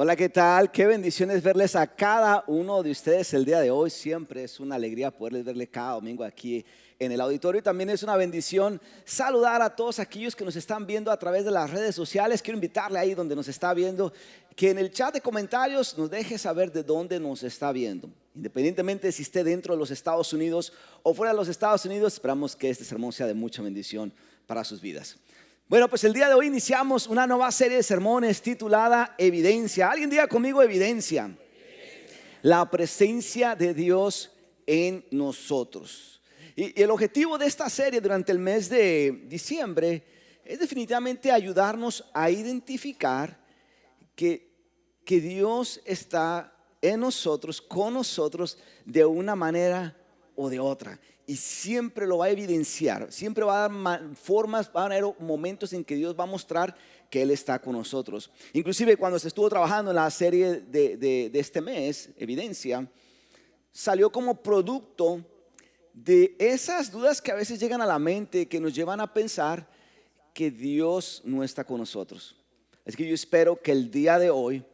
Hola, ¿qué tal? Qué bendiciones verles a cada uno de ustedes el día de hoy. Siempre es una alegría poderles verle cada domingo aquí en el auditorio. Y también es una bendición saludar a todos aquellos que nos están viendo a través de las redes sociales. Quiero invitarle ahí donde nos está viendo, que en el chat de comentarios nos deje saber de dónde nos está viendo. Independientemente si esté dentro de los Estados Unidos o fuera de los Estados Unidos, esperamos que este sermón sea de mucha bendición para sus vidas. Bueno, pues el día de hoy iniciamos una nueva serie de sermones titulada Evidencia. Alguien diga conmigo evidencia. La presencia de Dios en nosotros. Y el objetivo de esta serie durante el mes de diciembre es definitivamente ayudarnos a identificar que Dios está en nosotros, con nosotros, de una manera o de otra. Y siempre lo va a evidenciar, siempre va a dar formas, van a haber momentos en que Dios va a mostrar que Él está con nosotros. Inclusive cuando se estuvo trabajando en la serie de este mes, Evidencia, salió como producto de esas dudas que a veces llegan a la mente, que nos llevan a pensar que Dios no está con nosotros. Es que yo espero que el día de hoy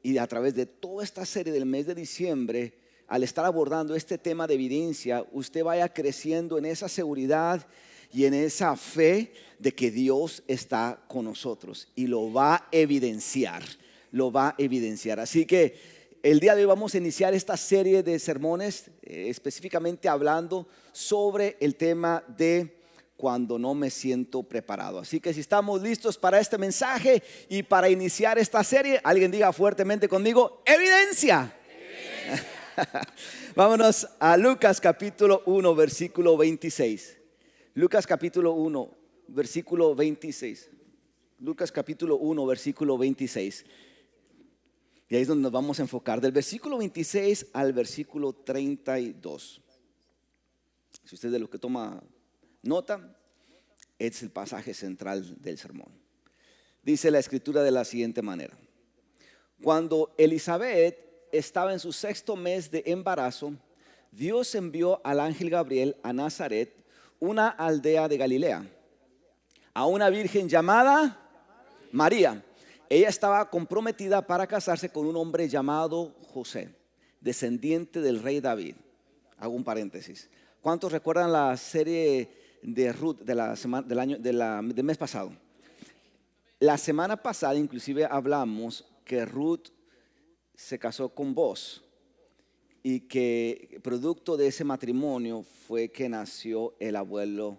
y a través de toda esta serie del mes de diciembre, al estar abordando este tema de evidencia, usted vaya creciendo en esa seguridad y en esa fe de que Dios está con nosotros y lo va a evidenciar, lo va a evidenciar. Así que el día de hoy vamos a iniciar esta serie de sermones, específicamente hablando sobre el tema de cuando no me siento preparado. Así que si estamos listos para este mensaje y para iniciar esta serie, alguien diga fuertemente conmigo, evidencia. Vámonos a Lucas capítulo 1 versículo 26. Lucas capítulo 1 versículo 26. Lucas capítulo 1 versículo 26. Y ahí es donde nos vamos a enfocar, del versículo 26 al versículo 32. Si usted es de los que toma nota, es el pasaje central del sermón. Dice la escritura de la siguiente manera: cuando Elizabeth estaba en su sexto mes de embarazo, Dios envió al ángel Gabriel a Nazaret, una aldea de Galilea, a una virgen llamada María. Ella estaba comprometida para casarse con un hombre llamado José, descendiente del rey David. Hago un paréntesis. ¿Cuántos recuerdan la serie de Ruth de la semana, del mes pasado? La semana pasada inclusive hablamos que Ruth se casó con Boaz y que producto de ese matrimonio fue que nació el abuelo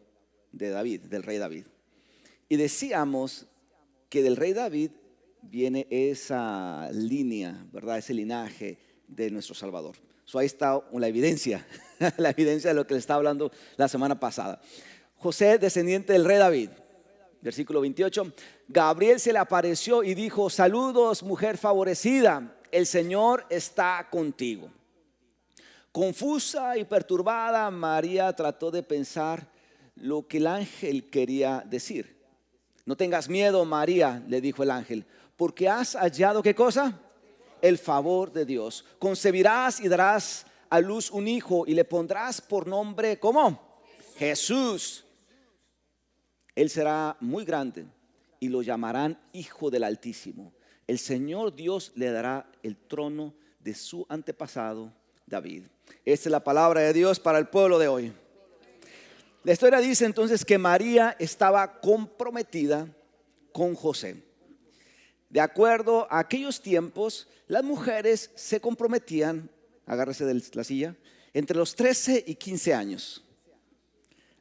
de David, del rey David. Y decíamos que del rey David viene esa línea, ¿verdad? Ese linaje de nuestro Salvador. Ahí está la evidencia, la evidencia de lo que le estaba hablando la semana pasada. José, descendiente del rey David. Versículo 28. Gabriel se le apareció y dijo: saludos, mujer favorecida, el Señor está contigo. Confusa y perturbada, María trató de pensar lo que el ángel quería decir. No tengas miedo, María, le dijo el ángel, porque has hallado ¿qué cosa? El favor de Dios. Concebirás y darás a luz un hijo y le pondrás por nombre, ¿cómo? Jesús. Él será muy grande y lo llamarán Hijo del Altísimo. El Señor Dios le dará el trono de su antepasado David. Esta es la palabra de Dios para el pueblo de hoy. La historia dice entonces que María estaba comprometida con José. De acuerdo a aquellos tiempos, las mujeres se comprometían, agárrese de la silla, entre los 13 y 15 años.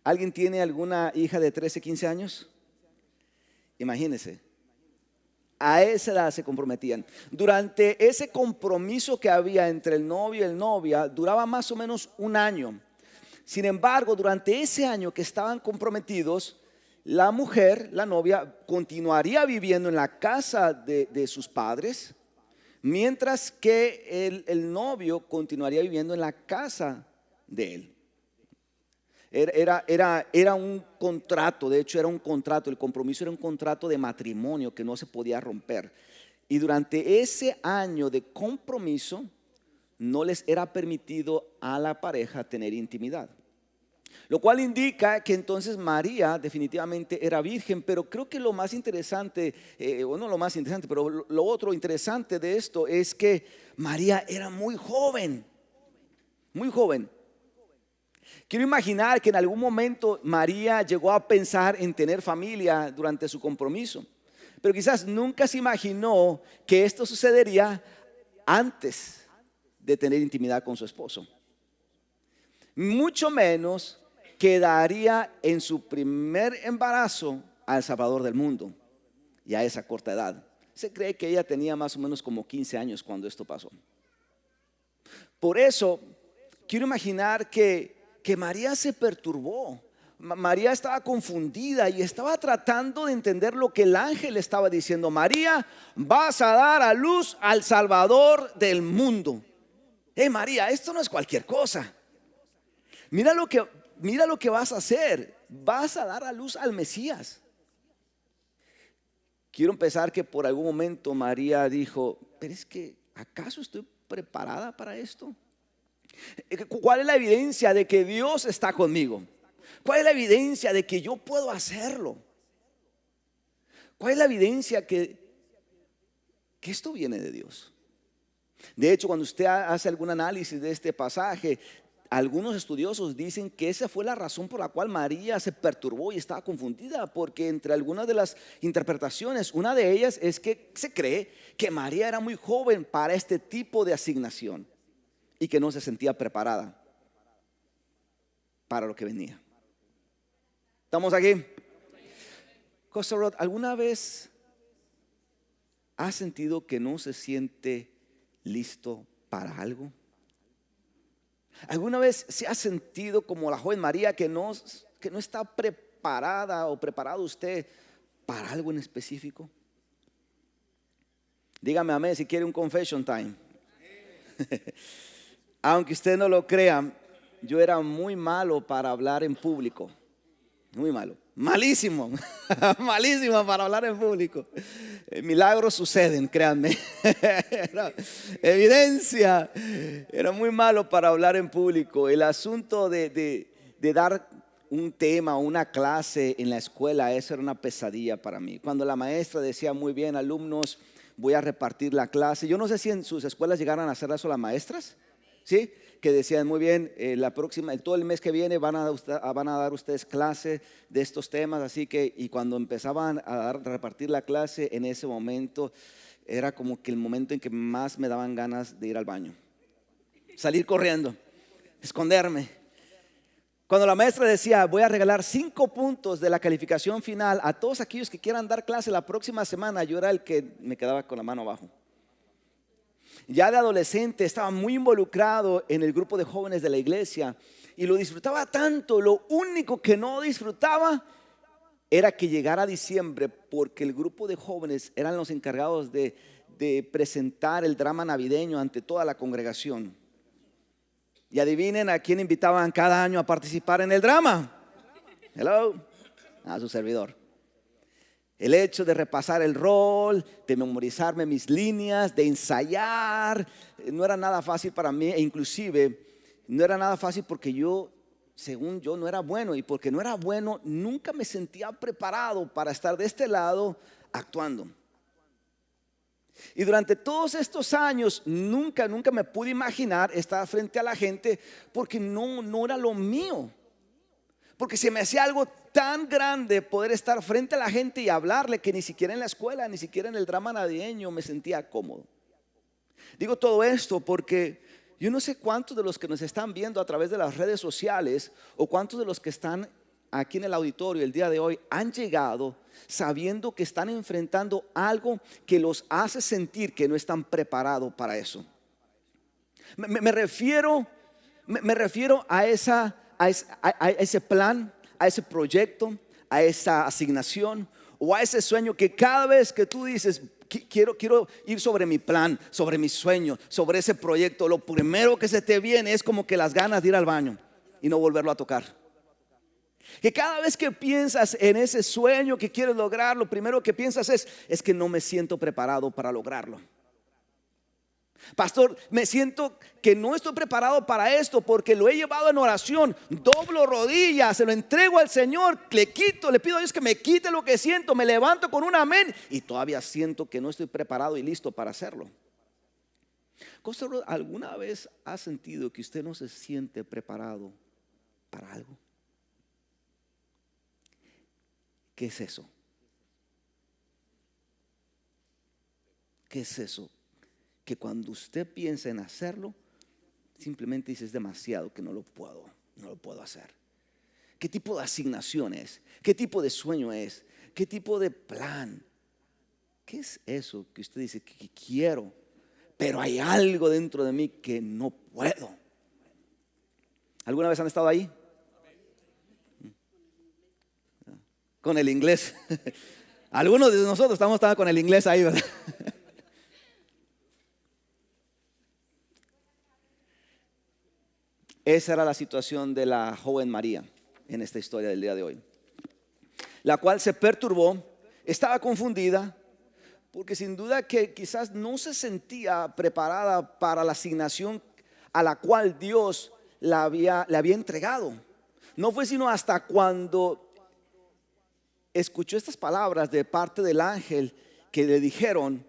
¿Alguien tiene alguna hija de 13, 15 años? Imagínense. A esa edad se comprometían. Durante ese compromiso que había entre el novio y la novia, duraba más o menos un año. Sin embargo, durante ese año que estaban comprometidos, la mujer, la novia, continuaría viviendo en la casa de sus padres, mientras que el novio continuaría viviendo en la casa de él. Era un contrato, de hecho era un contrato, el compromiso era un contrato de matrimonio que no se podía romper. Y durante ese año de compromiso no les era permitido a la pareja tener intimidad. Lo cual indica que entonces María definitivamente era virgen, pero creo que lo más interesante, o no lo más interesante, pero lo otro interesante de esto es que María era muy joven, muy joven. Quiero imaginar que en algún momento María llegó a pensar en tener familia durante su compromiso, pero quizás nunca se imaginó que esto sucedería antes de tener intimidad con su esposo. Mucho menos quedaría en su primer embarazo al Salvador del mundo y a esa corta edad. Se cree que ella tenía más o menos como 15 años cuando esto pasó. Por eso quiero imaginar que María se perturbó. María estaba confundida y estaba tratando de entender lo que el ángel estaba diciendo. María, vas a dar a luz al Salvador del mundo. María, esto no es cualquier cosa. Mira lo que vas a hacer. Vas a dar a luz al Mesías. Quiero pensar que por algún momento María dijo, pero es que ¿acaso estoy preparada para esto? ¿Cuál es la evidencia de que Dios está conmigo? ¿Cuál es la evidencia de que yo puedo hacerlo? ¿Cuál es la evidencia que esto viene de Dios? De hecho, cuando usted hace algún análisis de este pasaje, algunos estudiosos dicen que esa fue la razón por la cual María se perturbó y estaba confundida, porque entre algunas de las interpretaciones, una de ellas es que se cree que María era muy joven para este tipo de asignación y que no se sentía preparada para lo que venía. ¿Estamos aquí? Costa Road, ¿alguna vez has sentido que no se siente listo para algo? ¿Alguna vez se ha sentido como la joven María que no está preparada o preparado usted para algo en específico? Dígame amén si quiere un confession time. Aunque usted no lo crea, yo era muy malo para hablar en público. Muy malo, malísimo, malísimo para hablar en público. Milagros suceden, créanme. Evidencia. Era muy malo para hablar en público. El asunto de dar un tema o una clase en la escuela, eso era una pesadilla para mí. Cuando la maestra decía, muy bien, alumnos, voy a repartir la clase. Yo no sé si en sus escuelas llegaran a hacer eso las maestras, ¿sí? Que decían, muy bien, la próxima, todo el mes que viene van a dar ustedes clase de estos temas. Así que, y cuando empezaban a repartir la clase, en ese momento era como que el momento en que más me daban ganas de ir al baño, salir corriendo, esconderme. Cuando la maestra decía, voy a regalar 5 puntos de la calificación final a todos aquellos que quieran dar clase la próxima semana, yo era el que me quedaba con la mano abajo. Ya de adolescente estaba muy involucrado en el grupo de jóvenes de la iglesia y lo disfrutaba tanto. Lo único que no disfrutaba era que llegara diciembre, porque el grupo de jóvenes eran los encargados de presentar el drama navideño ante toda la congregación. Y adivinen a quién invitaban cada año a participar en el drama. Hello, a su servidor. El hecho de repasar el rol, de memorizarme mis líneas, de ensayar, no era nada fácil para mí. E inclusive no era nada fácil porque yo, según yo, no era bueno. Y porque no era bueno, nunca me sentía preparado para estar de este lado actuando. Y durante todos estos años nunca me pude imaginar estar frente a la gente, porque no era lo mío. Porque se me hacía algo tan grande poder estar frente a la gente y hablarle, que ni siquiera en la escuela, ni siquiera en el drama navideño me sentía cómodo. Digo todo esto porque yo no sé cuántos de los que nos están viendo a través de las redes sociales, o cuántos de los que están aquí en el auditorio el día de hoy han llegado sabiendo que están enfrentando algo que los hace sentir que no están preparados para eso. Me refiero a ese plan, a ese proyecto, a esa asignación o a ese sueño que cada vez que tú dices, quiero ir sobre mi plan, sobre mi sueño, sobre ese proyecto, lo primero que se te viene es como que las ganas de ir al baño y no volverlo a tocar. Que cada vez que piensas en ese sueño que quieres lograr, lo primero que piensas es que no me siento preparado para lograrlo. Pastor, me siento que no estoy preparado para esto porque lo he llevado en oración, doblo rodillas, se lo entrego al Señor, le quito, le pido a Dios que me quite lo que siento, me levanto con un amén y todavía siento que no estoy preparado y listo para hacerlo. ¿Alguna vez ha sentido que usted no se siente preparado para algo? ¿Qué es eso? ¿Qué es eso? Que cuando usted piensa en hacerlo, simplemente dice: es demasiado, que no lo puedo hacer. ¿Qué tipo de asignación es? ¿Qué tipo de sueño es? ¿Qué tipo de plan? ¿Qué es eso que usted dice que quiero, pero hay algo dentro de mí que no puedo? ¿Alguna vez han estado ahí? Con el inglés. Algunos de nosotros estamos con el inglés ahí, ¿verdad? Esa era la situación de la joven María en esta historia del día de hoy, la cual se perturbó, estaba confundida, porque sin duda que quizás no se sentía preparada para la asignación a la cual Dios le había entregado. No fue sino hasta cuando escuchó estas palabras de parte del ángel que le dijeron: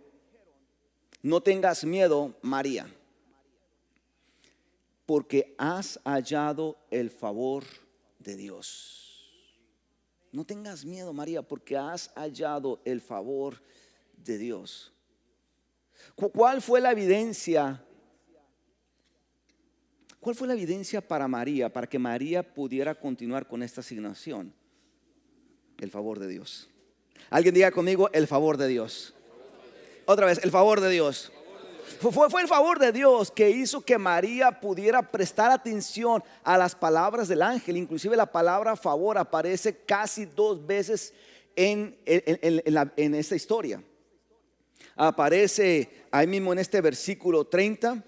no tengas miedo, María, porque has hallado el favor de Dios. No tengas miedo, María, porque has hallado el favor de Dios. ¿Cuál fue la evidencia? ¿Cuál fue la evidencia para María, para que María pudiera continuar con esta asignación? El favor de Dios. Alguien diga conmigo: el favor de Dios. Otra vez: el favor de Dios. Fue el favor de Dios que hizo que María pudiera prestar atención a las palabras del ángel. Inclusive la palabra favor aparece casi 2 veces en esta historia. Aparece ahí mismo en este versículo 30,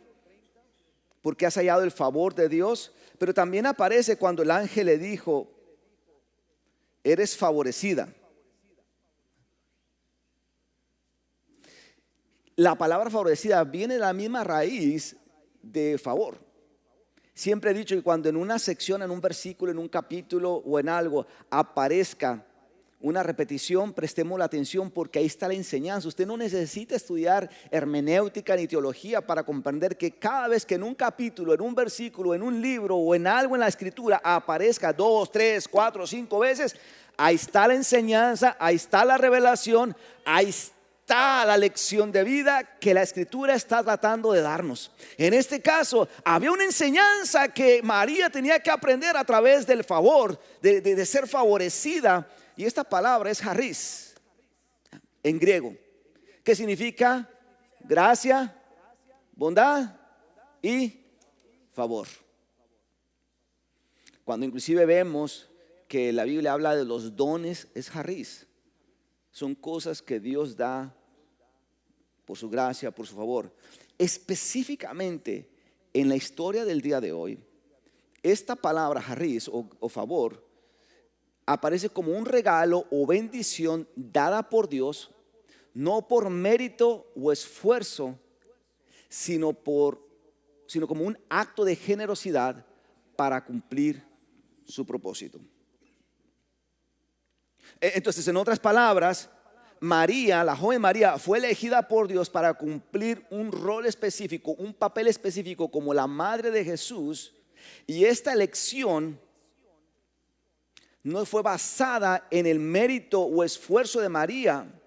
porque has hallado el favor de Dios. Pero también aparece cuando el ángel le dijo: eres favorecida. La palabra favorecida viene de la misma raíz de favor. Siempre he dicho que cuando en una sección, en un versículo, en un capítulo o en algo aparezca una repetición, prestemos la atención, porque ahí está la enseñanza. Usted no necesita estudiar hermenéutica ni teología para comprender que cada vez que en un capítulo, en un versículo, en un libro o en algo en la escritura aparezca 2, 3, 4, 5 veces, ahí está la enseñanza, ahí está la revelación, ahí está la lección de vida que la escritura está tratando de darnos. En este caso había una enseñanza que María tenía que aprender a través del favor, de ser favorecida. Y esta palabra es charis en griego, que significa gracia, bondad y favor. Cuando inclusive vemos que la Biblia habla de los dones, es charis. Son cosas que Dios da por su gracia, por su favor. Específicamente en la historia del día de hoy, esta palabra charis o favor aparece como un regalo o bendición dada por Dios, no por mérito o esfuerzo, sino como un acto de generosidad para cumplir su propósito. Entonces, en otras palabras, María, la joven María, fue elegida por Dios para cumplir un rol específico, un papel específico como la madre de Jesús. Y esta elección no fue basada en el mérito o esfuerzo de María,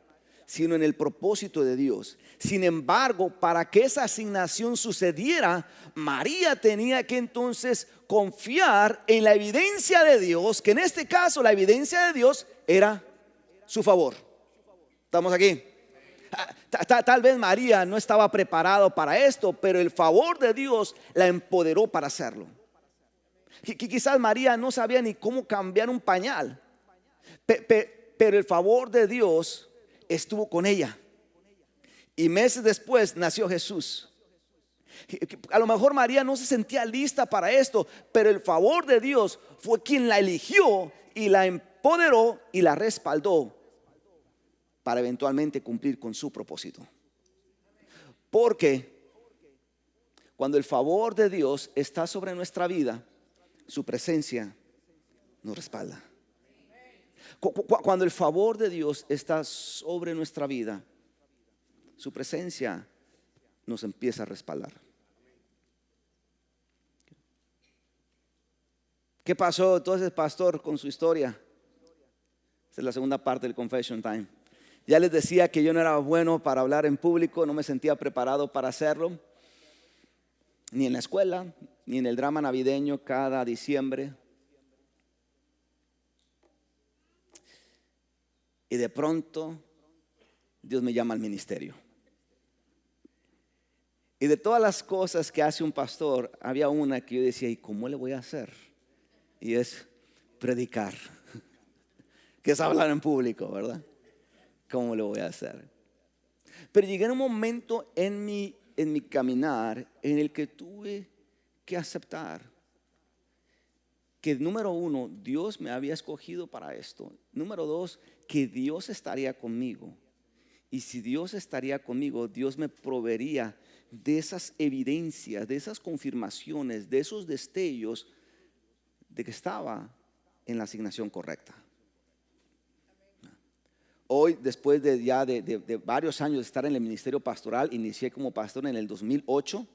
sino en el propósito de Dios. Sin embargo, para que esa asignación sucediera, María tenía que entonces confiar en la evidencia de Dios, que en este caso la evidencia de Dios era su favor. ¿Estamos aquí? Tal vez María no estaba preparada para esto, pero el favor de Dios la empoderó para hacerlo. Quizás María no sabía ni cómo cambiar un pañal, pero el favor de Dios estuvo con ella. Y meses después nació Jesús. A lo mejor María no se sentía lista para esto, pero el favor de Dios fue quien la eligió y la empoderó y la respaldó para eventualmente cumplir con su propósito. Porque Cuando el favor de Dios está sobre nuestra vida, su presencia nos respalda. Cuando el favor de Dios está sobre nuestra vida, su presencia nos empieza a respaldar. ¿Qué pasó entonces, pastor, con su historia? Esta es la segunda parte del Confession Time. Ya les decía que yo no era bueno para hablar en público, no me sentía preparado para hacerlo, ni en la escuela, ni en el drama navideño cada diciembre. Y de pronto Dios me llama al ministerio. Y de todas las cosas que hace un pastor, había una que yo decía, ¿y cómo le voy a hacer? Y es predicar, que es hablar en público, ¿verdad? ¿Cómo lo voy a hacer? Pero llegué a un momento en mi caminar en el que tuve que aceptar que, número uno, Dios me había escogido para esto. Número dos, que Dios estaría conmigo. Y si Dios estaría conmigo, Dios me proveería de esas evidencias, de esas confirmaciones, de esos destellos de que estaba en la asignación correcta. Hoy, después de varios años de estar en el ministerio pastoral, inicié como pastor en el 2008.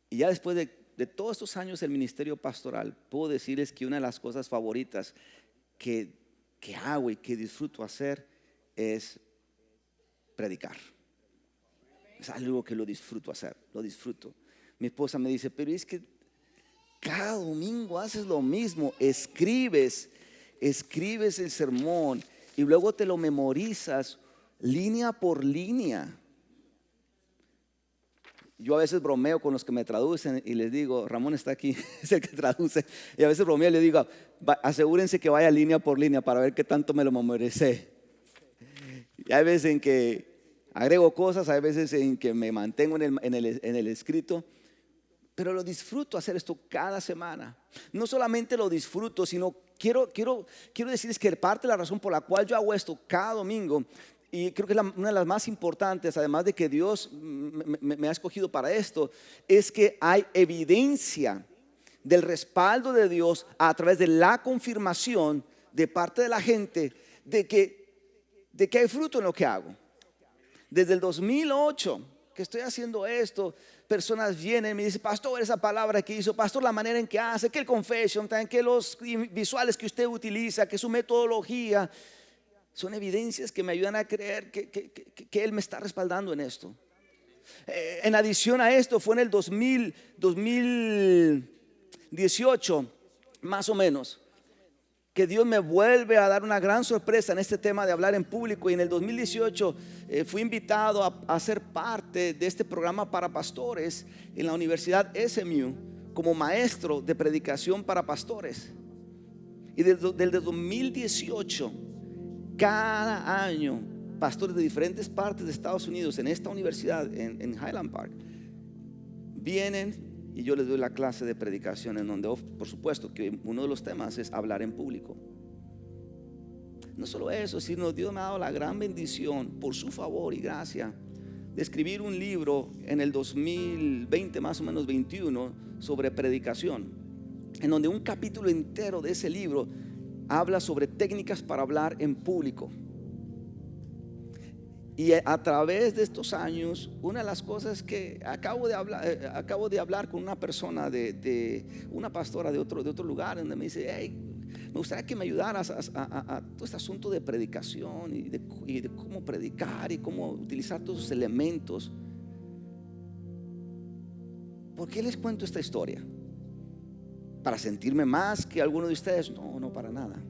Y ya después de todos estos años del ministerio pastoral, puedo decirles que una de las cosas favoritas que hago y que disfruto hacer es predicar. Es algo que lo disfruto hacer, lo disfruto. Mi esposa me dice, pero es que cada domingo haces lo mismo, escribes el sermón y luego te lo memorizas línea por línea. Yo a veces bromeo con los que me traducen y les digo, Ramón está aquí, es el que traduce, y a veces bromeo y les digo, asegúrense que vaya línea por línea para ver qué tanto me lo memoricé. Y hay veces en que agrego cosas, hay veces en que me mantengo en el escrito. Pero lo disfruto hacer esto cada semana. No solamente lo disfruto, sino quiero decirles que parte de la razón por la cual yo hago esto cada domingo, y creo que es una de las más importantes, además de que Dios me ha escogido para esto, es que hay evidencia del respaldo de Dios a través de la confirmación de parte de la gente de que hay fruto en lo que hago. Desde el 2008 que estoy haciendo esto, personas vienen y me dicen, pastor, esa palabra que hizo, pastor, la manera en que hace, que el confession, que los visuales que usted utiliza, que su metodología, son evidencias que me ayudan a creer que Él me está respaldando en esto. En adición a esto, fue en el 2018, más o menos, que Dios me vuelve a dar una gran sorpresa en este tema de hablar en público. Y en el 2018 fui invitado a ser parte de este programa para pastores en la Universidad SMU como maestro de predicación para pastores. Y desde 2018, cada año, pastores de diferentes partes de Estados Unidos en esta universidad, en Highland Park, vienen y yo les doy la clase de predicación, en donde, por supuesto, que uno de los temas es hablar en público. No solo eso, sino Dios me ha dado la gran bendición, por su favor y gracia, de escribir un libro en el 2020, más o menos 21, sobre predicación, en donde un capítulo entero de ese libro habla sobre técnicas para hablar en público. Y a través de estos años, una de las cosas que acabo de hablar con una persona, una pastora de otro lugar, donde me dice, hey, me gustaría que me ayudaras a todo este asunto de predicación y de cómo predicar y cómo utilizar todos esos elementos. ¿Por qué les cuento esta historia? ¿Para sentirme más que alguno de ustedes? No, para nada.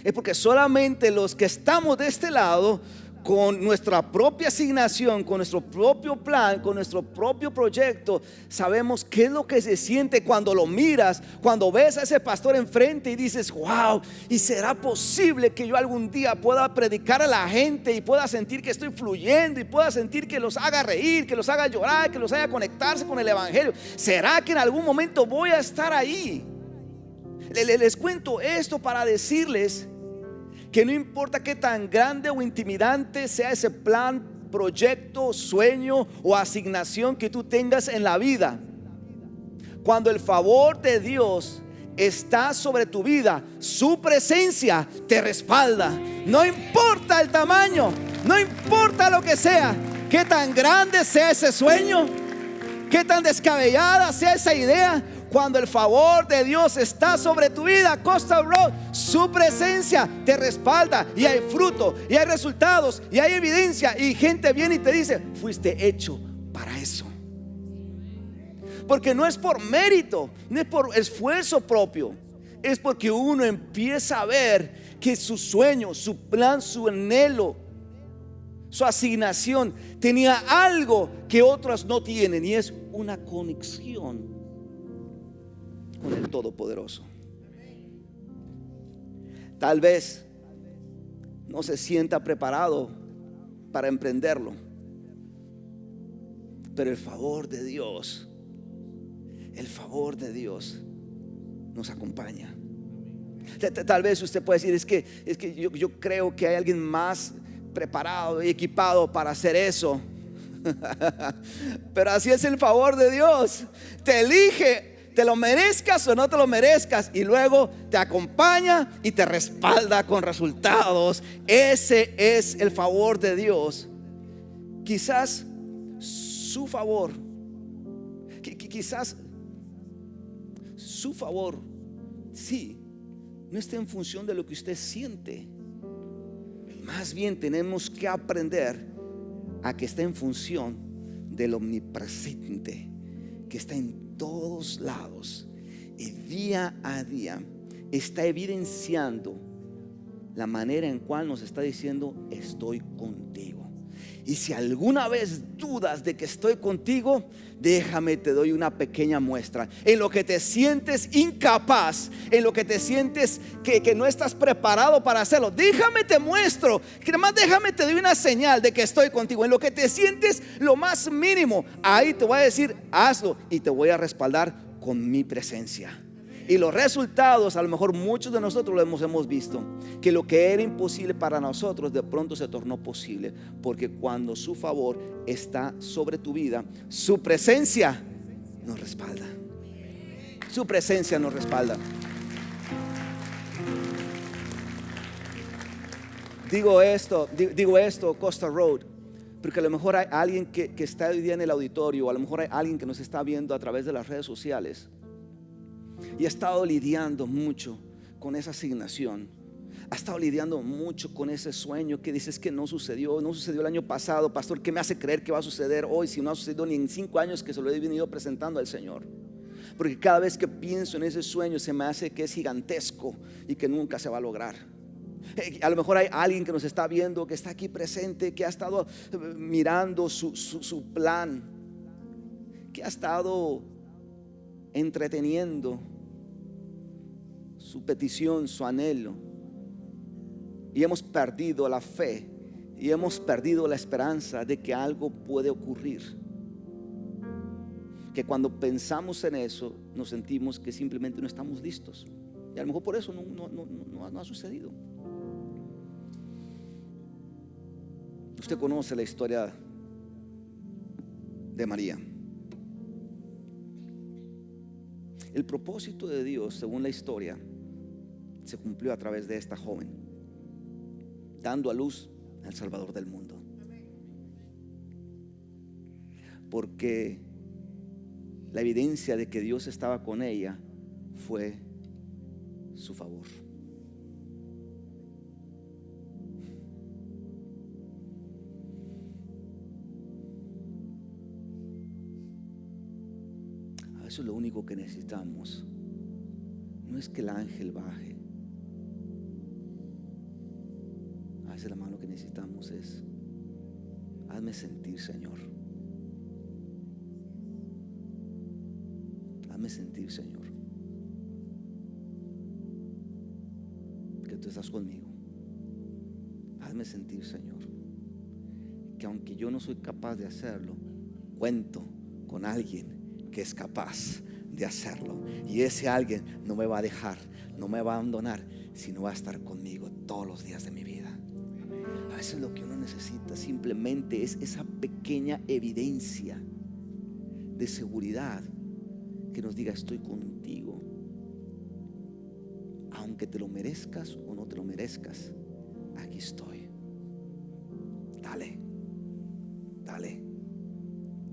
Es porque solamente los que estamos de este lado, con nuestra propia asignación, con nuestro propio plan, con nuestro propio proyecto, sabemos qué es lo que se siente cuando lo miras, cuando ves a ese pastor enfrente y dices, wow, y será posible que yo algún día pueda predicar a la gente y pueda sentir que estoy fluyendo y pueda sentir que los haga reír, que los haga llorar, que los haga conectarse con el evangelio. ¿Será que en algún momento voy a estar ahí? Les cuento esto para decirles que no importa qué tan grande o intimidante sea ese plan proyecto, sueño o asignación que tú tengas en la vida, cuando el favor de Dios está sobre tu vida, su presencia te respalda. No importa el tamaño, no importa lo que sea, qué tan grande sea ese sueño, qué tan descabellada sea esa idea. Cuando el favor de Dios está sobre tu vida, Coastal Road, su presencia te respalda y hay fruto y hay resultados y hay evidencia, y gente viene y te dice: fuiste hecho para eso. Porque no es por mérito, no es por esfuerzo propio, es porque uno empieza a ver que su sueño, su plan, su anhelo, su asignación tenía algo que otros no tienen, y es una conexión con el Todopoderoso. Tal vez no se sienta preparado para emprenderlo, pero el favor de Dios nos acompaña. Tal vez usted puede decir: es que yo creo que hay alguien más preparado y equipado para hacer eso. Pero así es el favor de Dios. Te elige, te lo merezcas o no te lo merezcas, y luego te acompaña y te respalda con resultados. Ese es el favor de Dios. Quizás su favor, quizás su favor, sí, no esté en función de lo que usted siente. Más bien tenemos que aprender a que está en función del omnipresente, que está en todos lados y día a día está evidenciando la manera en cual nos está diciendo: estoy contigo. Y si alguna vez dudas de que estoy contigo, déjame, te doy una pequeña muestra. En lo que te sientes incapaz, en lo que te sientes que no estás preparado para hacerlo, déjame, te muestro. Que además, déjame, te doy una señal de que estoy contigo. En lo que te sientes lo más mínimo, ahí te voy a decir: hazlo, y te voy a respaldar con mi presencia. Y los resultados, a lo mejor muchos de nosotros lo hemos visto, que lo que era imposible para nosotros de pronto se tornó posible, porque cuando su favor está sobre tu vida, su presencia nos respalda. Su presencia nos respalda. Digo esto, Coastal Road, porque a lo mejor hay alguien que está hoy día en el auditorio, o a lo mejor hay alguien que nos está viendo a través de las redes sociales y ha estado lidiando mucho con esa asignación, ha estado lidiando mucho con ese sueño que dices que no sucedió el año pasado. Pastor, ¿qué me hace creer que va a suceder hoy si no ha sucedido ni en 5 años que se lo he venido presentando al Señor? Porque cada vez que pienso en ese sueño se me hace que es gigantesco y que nunca se va a lograr. A lo mejor hay alguien que nos está viendo, que está aquí presente, que ha estado mirando su plan, que ha estado entreteniendo su petición, su anhelo, y hemos perdido la fe y hemos perdido la esperanza de que algo puede ocurrir, que cuando pensamos en eso nos sentimos que simplemente no estamos listos, y a lo mejor por eso no ha sucedido. Usted conoce la historia de María. El propósito de Dios, según la historia, se cumplió a través de esta joven, dando a luz al Salvador del mundo. Porque la evidencia de que Dios estaba con ella fue su favor. Eso es lo único que necesitamos. No es que el ángel baje. A veces lo que necesitamos es: hazme sentir, Señor. Hazme sentir, Señor, que tú estás conmigo. Hazme sentir, Señor, que aunque yo no soy capaz de hacerlo, cuento con alguien que es capaz de hacerlo, y ese alguien no me va a dejar, no me va a abandonar, sino va a estar conmigo todos los días de mi vida. A veces lo que uno necesita simplemente es esa pequeña evidencia de seguridad que nos diga: estoy contigo, aunque te lo merezcas o no te lo merezcas, aquí estoy. Dale, dale,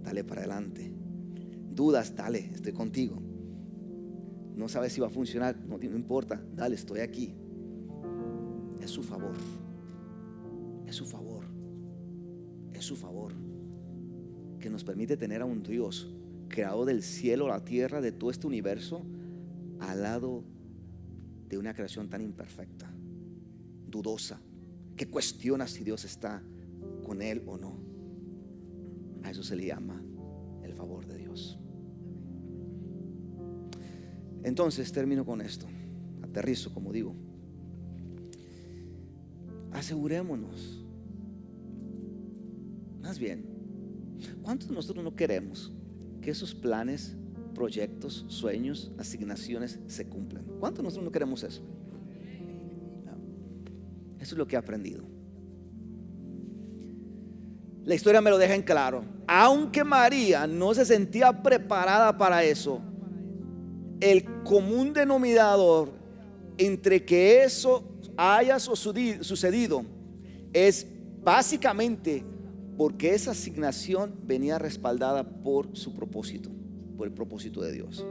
dale para adelante. Dudas, dale, estoy contigo. No sabes si va a funcionar, no importa, dale, estoy aquí. Es su favor, es su favor, es su favor que nos permite tener a un Dios creador del cielo, la tierra, de todo este universo, al lado de una creación tan imperfecta, dudosa, que cuestiona si Dios está con él o no. A eso se le llama el favor de Dios. Entonces termino con esto, aterrizo, como digo. Asegurémonos, más bien, ¿cuántos de nosotros no queremos que esos planes, proyectos, sueños, asignaciones se cumplan? ¿Cuántos de nosotros no queremos eso? Eso es lo que he aprendido. La historia me lo deja en claro. Aunque María no se sentía preparada para eso, el común denominador entre que eso haya sucedido es básicamente porque esa asignación venía respaldada por su propósito, por el propósito de Dios.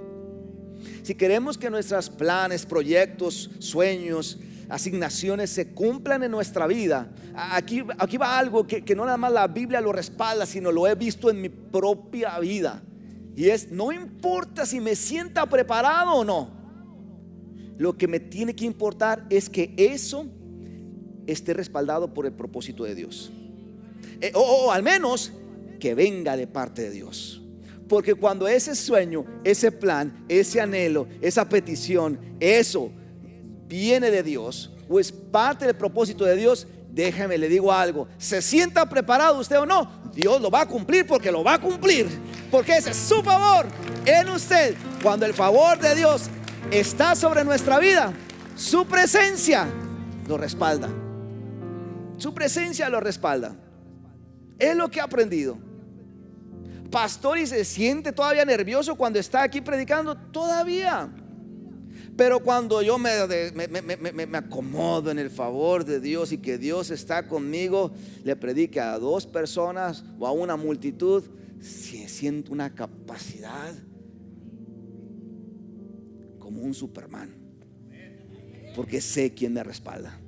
Si queremos que nuestros planes, proyectos, sueños, asignaciones se cumplan en nuestra vida, aquí va algo que no nada más la Biblia lo respalda, sino lo he visto en mi propia vida. Y es: no importa si me sienta preparado o no, lo que me tiene que importar es que eso esté respaldado por el propósito de Dios, o al menos que venga de parte de Dios. Porque cuando ese sueño, ese plan, ese anhelo, esa petición, eso viene de Dios o es parte del propósito de Dios, déjeme, le digo algo: se sienta preparado usted o no, Dios lo va a cumplir, porque lo va a cumplir, porque ese es su favor en usted. Cuando el favor de Dios está sobre nuestra vida, su presencia lo respalda. Su presencia lo respalda. Es lo que he aprendido. Pastor, ¿y se siente todavía nervioso cuando está aquí predicando? Todavía. Pero cuando yo me acomodo en el favor de Dios y que Dios está conmigo, le predique a 2 personas o a una multitud, siento una capacidad como un Superman, porque sé quién me respalda,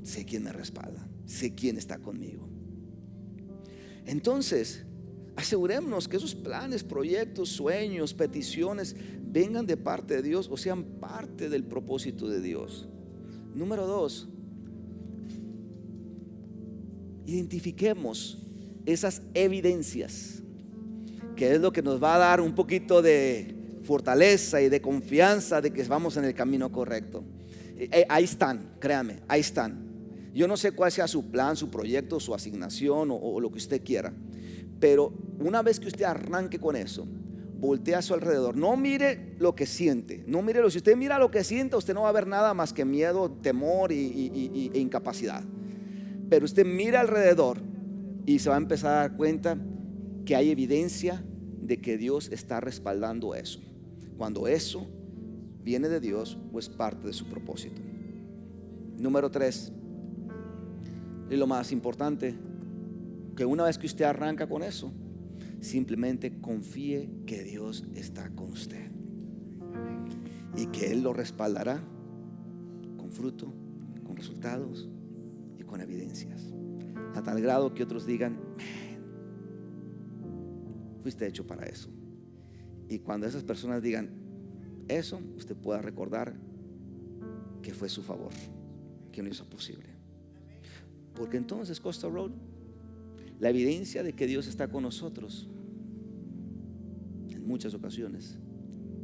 sé quién me respalda, sé quién está conmigo. Entonces, asegurémonos que esos planes, proyectos, sueños, peticiones vengan de parte de Dios o sean parte del propósito de Dios. Número 2, identifiquemos esas evidencias, que es lo que nos va a dar un poquito de fortaleza y de confianza de que vamos en el camino correcto. Ahí están, créame, ahí están. Yo no sé cuál sea su plan, su proyecto, su asignación o lo que usted quiera, pero una vez que usted arranque con eso, voltee a su alrededor. No mire lo que siente, no mire si usted mira lo que siente, usted no va a ver nada más que miedo, temor e incapacidad. Pero usted mira alrededor y se va a empezar a dar cuenta que hay evidencia de que Dios está respaldando eso, cuando eso viene de Dios o es parte de su propósito. Número 3, y lo más importante, que una vez que usted arranca con eso, simplemente confíe que Dios está con usted y que Él lo respaldará con fruto, con resultados y con evidencias, a tal grado que otros digan: fuiste hecho para eso. Y cuando esas personas digan eso, usted pueda recordar que fue su favor que lo hizo posible. Porque entonces, Costa Road, la evidencia de que Dios está con nosotros en muchas ocasiones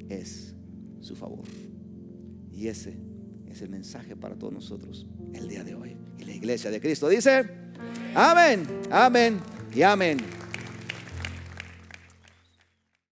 es su favor. Y ese es el mensaje para todos nosotros el día de hoy. Y la iglesia de Cristo dice: amén, amén y amén.